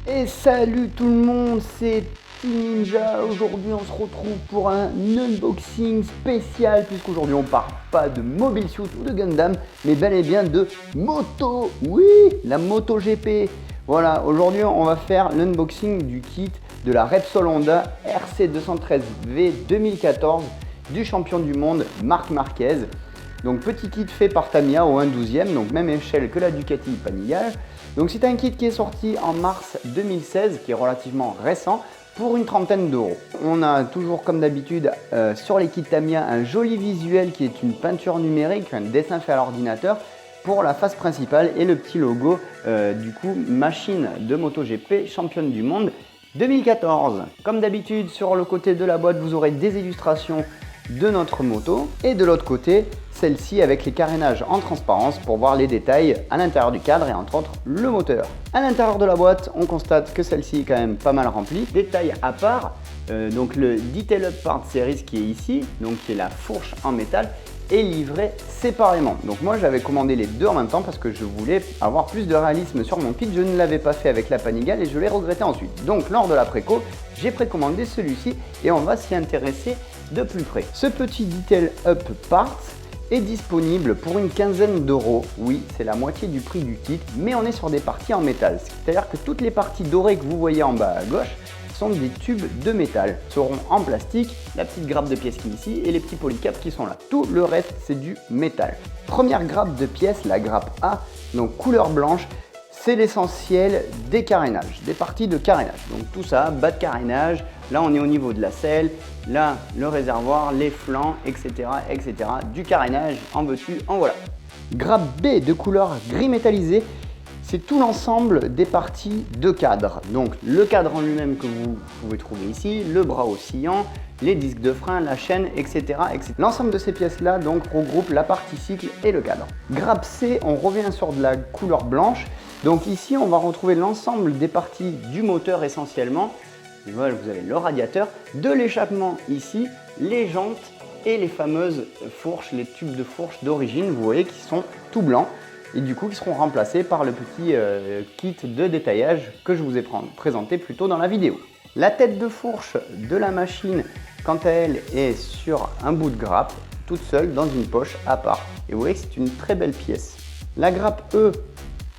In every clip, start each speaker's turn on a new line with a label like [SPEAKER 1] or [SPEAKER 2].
[SPEAKER 1] Et salut tout le monde, c'est Ninja. Aujourd'hui on se retrouve pour un unboxing spécial, puisqu'aujourd'hui on parle pas de Mobile Suit ou de Gundam, mais bel et bien de moto. Oui, la Moto GP. Voilà, aujourd'hui on va faire l'unboxing du kit de la Repsol Honda RC213V 2014 du champion du monde Marc Marquez. Donc petit kit fait par Tamiya au 1/12e, donc même échelle que la Ducati Panigale. Donc c'est un kit qui est sorti en mars 2016, qui est relativement récent, pour une trentaine d'euros. On a toujours comme d'habitude sur les kits Tamiya un joli visuel qui est une peinture numérique, un dessin fait à l'ordinateur pour la face principale et le petit logo du coup machine de MotoGP championne du monde 2014. Comme d'habitude sur le côté de la boîte vous aurez des illustrations de notre moto et de l'autre côté celle-ci avec les carénages en transparence pour voir les détails à l'intérieur du cadre et entre autres le moteur. À l'intérieur de la boîte on constate que celle-ci est quand même pas mal remplie. Détail à part, donc le Detail Up Part Series qui est ici, donc qui est la fourche en métal, est livré séparément. Donc moi j'avais commandé les deux en même temps parce que je voulais avoir plus de réalisme sur mon kit. Je ne l'avais pas fait avec la Panigale et je l'ai regretté ensuite. Donc lors de la préco, j'ai précommandé celui-ci et on va s'y intéresser de plus près. Ce petit Detail Up Part est disponible pour une quinzaine d'euros. Oui, c'est la moitié du prix du kit, mais on est sur des parties en métal. C'est-à-dire que toutes les parties dorées que vous voyez en bas à gauche sont des tubes de métal, seront en plastique, la petite grappe de pièces qui est ici et les petits polycaps qui sont là. Tout le reste c'est du métal. Première grappe de pièces, la grappe A, donc couleur blanche, c'est l'essentiel des carénages, des parties de carénage. Donc tout ça, bas de carénage, là on est au niveau de la selle, là le réservoir, les flancs, etc. etc. Du carénage, en veux-tu, en voilà. Grappe B de couleur gris métallisé, c'est tout l'ensemble des parties de cadre. Donc le cadre en lui-même que vous pouvez trouver ici, le bras oscillant, les disques de frein, la chaîne, etc. etc. L'ensemble de ces pièces-là donc regroupe la partie cycle et le cadre. Grappe C, on revient sur de la couleur blanche. Donc ici, on va retrouver l'ensemble des parties du moteur essentiellement. Voilà, vous avez le radiateur, de l'échappement ici, les jantes et les fameuses fourches, les tubes de fourche d'origine, vous voyez, qui sont tout blancs et du coup qui seront remplacés par le petit kit de détaillage que je vous ai présenté plus tôt dans la vidéo. La tête de fourche de la machine, quant à elle, est sur un bout de grappe, toute seule dans une poche à part. Et vous voyez que c'est une très belle pièce. La grappe E,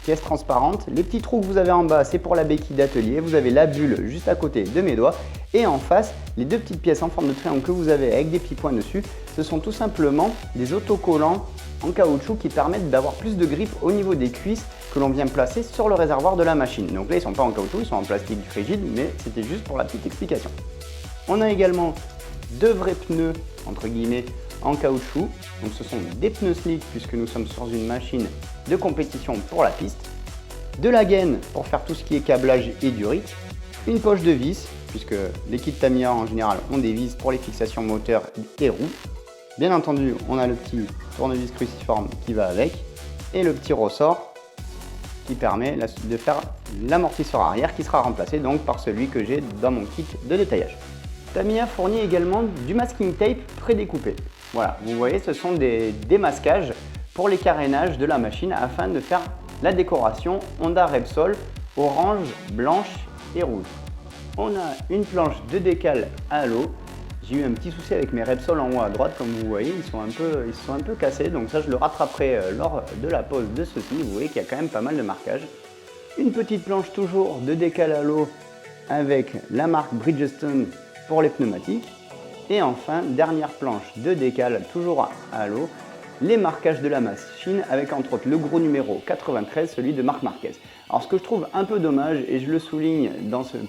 [SPEAKER 1] pièce transparente, les petits trous que vous avez en bas, c'est pour la béquille d'atelier. Vous avez la bulle juste à côté de mes doigts. Et en face, les deux petites pièces en forme de triangle que vous avez avec des petits points dessus, ce sont tout simplement des autocollants en caoutchouc qui permettent d'avoir plus de grip au niveau des cuisses que l'on vient placer sur le réservoir de la machine. Donc là, ils ne sont pas en caoutchouc, ils sont en plastique rigide, mais c'était juste pour la petite explication. On a également deux vrais pneus, entre guillemets, en caoutchouc. Donc ce sont des pneus slick puisque nous sommes sur une machine de compétition pour la piste. De la gaine pour faire tout ce qui est câblage et durite. Une poche de vis, puisque les kits Tamiya en général ont des vis pour les fixations moteur et roues. Bien entendu, on a le petit tournevis cruciforme qui va avec et le petit ressort qui permet de faire l'amortisseur arrière qui sera remplacé donc par celui que j'ai dans mon kit de détaillage. Tamiya fournit également du masking tape prédécoupé. Voilà, vous voyez, ce sont des démasquages pour les carénages de la machine afin de faire la décoration Honda Repsol orange, blanche et rouge. On a une planche de décal à halo. J'ai eu un petit souci avec mes Repsol en haut à droite, comme vous voyez, ils sont un peu cassés, donc ça je le rattraperai lors de la pose de ceci. Vous voyez qu'il y a quand même pas mal de marquages. Une petite planche toujours de décal halo avec la marque Bridgestone pour les pneumatiques. Et enfin, dernière planche de décal toujours à halo, les marquages de la machine avec entre autres le gros numéro 93, celui de Marc Marquez. Alors ce que je trouve un peu dommage, et je le souligne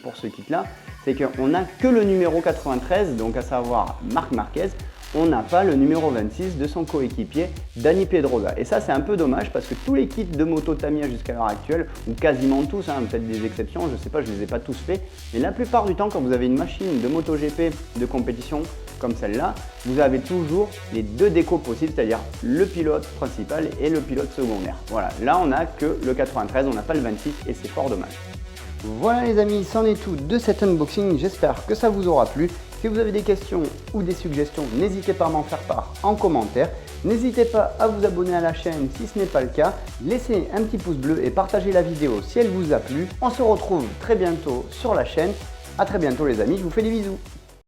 [SPEAKER 1] pour ce kit là, c'est qu'on n'a que le numéro 93, donc à savoir Marc Marquez. on n'a pas le numéro 26 de son coéquipier Dani Pedrosa. Et ça, c'est un peu dommage parce que tous les kits de moto Tamiya jusqu'à l'heure actuelle, ou quasiment tous, hein, peut-être des exceptions, je ne sais pas, je ne les ai pas tous faits, mais la plupart du temps, quand vous avez une machine de MotoGP de compétition comme celle-là, vous avez toujours les deux décos possibles, c'est-à-dire le pilote principal et le pilote secondaire. Voilà, là on n'a que le 93, on n'a pas le 26 et c'est fort dommage. Voilà les amis, c'en est tout de cet unboxing, j'espère que ça vous aura plu. Si vous avez des questions ou des suggestions, n'hésitez pas à m'en faire part en commentaire. N'hésitez pas à vous abonner à la chaîne si ce n'est pas le cas. Laissez un petit pouce bleu et partagez la vidéo si elle vous a plu. On se retrouve très bientôt sur la chaîne. A très bientôt les amis, je vous fais des bisous.